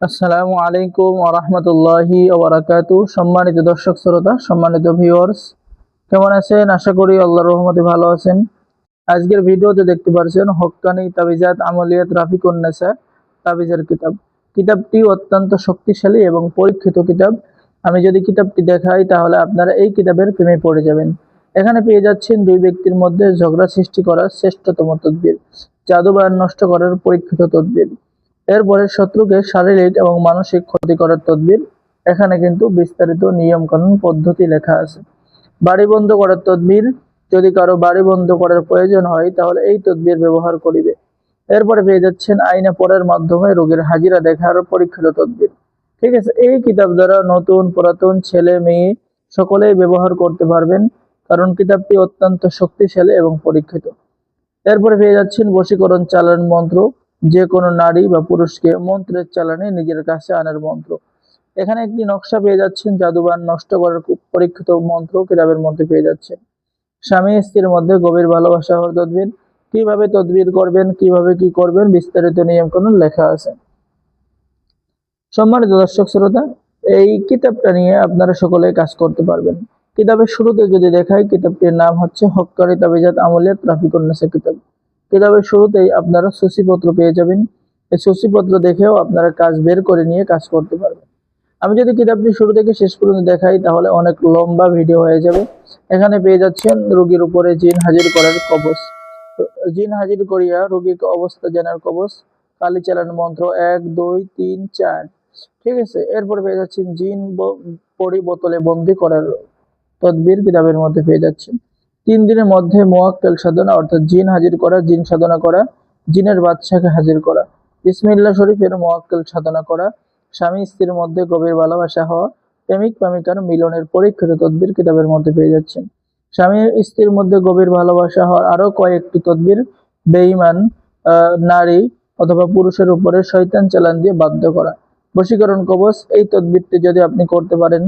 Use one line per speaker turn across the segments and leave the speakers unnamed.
আসসালামু আলাইকুম ওয়া রাহমাতুল্লাহি ওয়া বারাকাতুহু। সম্মানিত দর্শক শ্রোতা, সম্মানিত ভিউয়ার্স, কেমন আছেন? আশা করি আল্লাহর রহমতে ভালো আছেন। আজকের ভিডিওতে দেখতে পাচ্ছেন হক্কানি তাবিজাত আমলিয়াত রাফিকুন নেসা তাবিজের কিতাব। কিতাবটি অত্যন্ত শক্তিশালী এবং পরীক্ষিত কিতাব। আমি যদি কিতাবটি দেখাই তাহলে আপনারা এই কিতাবের প্রেমে পড়ে যাবেন। এখানে পেয়ে যাচ্ছেন দুই ব্যক্তির মধ্যে ঝগড়া সৃষ্টি করার শ্রেষ্ঠতম তদবির, জাদুবান নষ্ট করার পরীক্ষিত তদবির, এরপরে শত্রুকে শারীরিক এবং মানসিক ক্ষতি করার তদবির। এখানে কিন্তু বিস্তারিত নিয়ম কানুন পদ্ধতি লেখা আছে। বাড়ি বন্ধ করার তদবির, যদি কারো বাড়ি বন্ধ করার প্রয়োজন হয় তাহলে এই তদবির ব্যবহার করিবে। এরপরে পেয়ে যাচ্ছেন আইনে পড়ার মাধ্যমে রোগীর হাজিরা দেখার পরীক্ষিত তদবির। ঠিক আছে, এই কিতাব দ্বারা নতুন পুরাতন ছেলে মেয়ে সকলেই ব্যবহার করতে পারবেন, কারণ কিতাবটি অত্যন্ত শক্তিশালী এবং পরীক্ষিত। এরপরে পেয়ে যাচ্ছেন বশীকরণ চালান মন্ত্র, যে কোনো নারী বা পুরুষকে মন্ত্রের চালানে নিজের কাছে আনার মন্ত্র। এখানে একটি নকশা পেয়ে যাচ্ছেন, জাদুবান নষ্ট করার পরীক্ষিত মন্ত্র কিতাবের মধ্যে পেয়ে যাচ্ছেন। স্বামী স্ত্রীর মধ্যে গভীর ভালোবাসা হওয়ার তদবির, কিভাবে তদবির করবেন, কিভাবে কি করবেন, বিস্তারিত নিয়ম কানুন লেখা আছে। সম্মানিত দর্শক শ্রোতা, এই কিতাবটা নিয়ে আপনারা সকলে কাজ করতে পারবেন। কিতাবের শুরুতে যদি দেখাই, কিতাবটির নাম হচ্ছে হক্কানি তাবিজাত আমলিয়াত রাফিকুন নেসা কিতাব। কিতাবের শুরুতেই আপনারা সূচিপত্র পেয়ে যাবেন। এই সূচিপত্র দেখেও আপনারা কাজ বের করে নিয়ে কাজ করতে পারবেন। আমি যদি কিতাবটি শুরু থেকে শেষ পর্যন্ত দেখাই তাহলে অনেক লম্বা ভিডিও হয়ে যাবে। এখানে পেয়ে যাচ্ছেন রোগীর উপরে জিন হাজির করার কবচ, জিন হাজির করিয়া রোগীকে অবস্থা জানার কবচ, কালি চালান মন্ত্র 1 2 3 4। ঠিক আছে, এরপর পেয়ে যাচ্ছেন জিন পরি বোতলে বন্দি করার তদবির কিতাবের মধ্যে পেয়ে যাচ্ছেন। 3 দিনের মধ্যে মুয়াক্কাল সাধনা, অর্থাৎ জিন হাজির করা, জিন সাধনা করা, জিনের বাদশাকে হাজির করা, বিসমিল্লাহ শরীফের মুয়াক্কাল সাধনা করা, স্বামী স্ত্রীর মধ্যে গভীর ভালোবাসা হওয়া, প্রেমিক প্রেমিকার মিলনের পরীক্ষিত তদবির কিতাবের মধ্যে পেয়ে যাচ্ছেন। স্বামী স্ত্রীর মধ্যে গভীর ভালোবাসা হওয়ার আরো কয়েকটি তদবির, বেঈমান নারী অথবা পুরুষের উপরে শয়তান চালান দিয়ে বাধ্য করা, বশীকরণ কবচ। এই তদবিরটি যদি আপনি করতে পারেন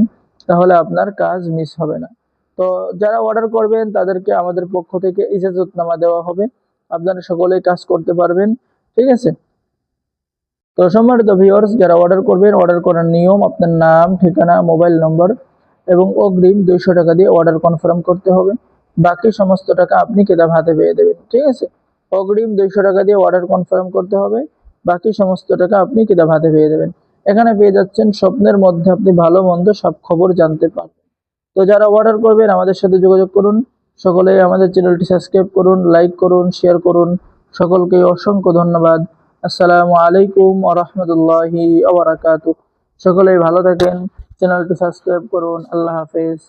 তাহলে আপনার কাজ মিস হবে না। তো যারা অর্ডার করবেন তাদেরকে আমাদের পক্ষ থেকে ইজাজতনামা দেওয়া হবে, আপনারা সকলেই কাজ করতে পারবেন। ঠিক আছে, তো সম্মানিত ভিউয়ার্স, যারা অর্ডার করবেন, অর্ডার করার নিয়ম, আপনার নাম, ঠিকানা, মোবাইল নম্বর এবং অগ্রিম 200 টাকা দিয়ে অর্ডার কনফার্ম করতে হবে। বাকি সমস্ত টাকা আপনি কিতাব হাতে পেয়ে দেবেন। ঠিক আছে, অগ্রিম 200 টাকা দিয়ে অর্ডার কনফার্ম করতে হবে, বাকি সমস্ত টাকা আপনি কিতাব হাতে পেয়ে দেবেন। এখানে পেয়ে যাচ্ছেন স্বপ্নের মধ্যে আপনি ভালো মন্দ সব খবর জানতে পারবেন। তো যারা অর্ডার করবেন আমাদের সাথে যোগাযোগ করুন। সকলেই আমাদের চ্যানেলটি সাবস্ক্রাইব করুন, লাইক করুন, শেয়ার করুন। সকলকে অসংখ্য ধন্যবাদ। আসসালামু আলাইকুম ওয়া রাহমাতুল্লাহি ওয়া বারাকাতুহু। সকলেই ভালো থাকেন, চ্যানেলটি সাবস্ক্রাইব করুন। আল্লাহ হাফেজ।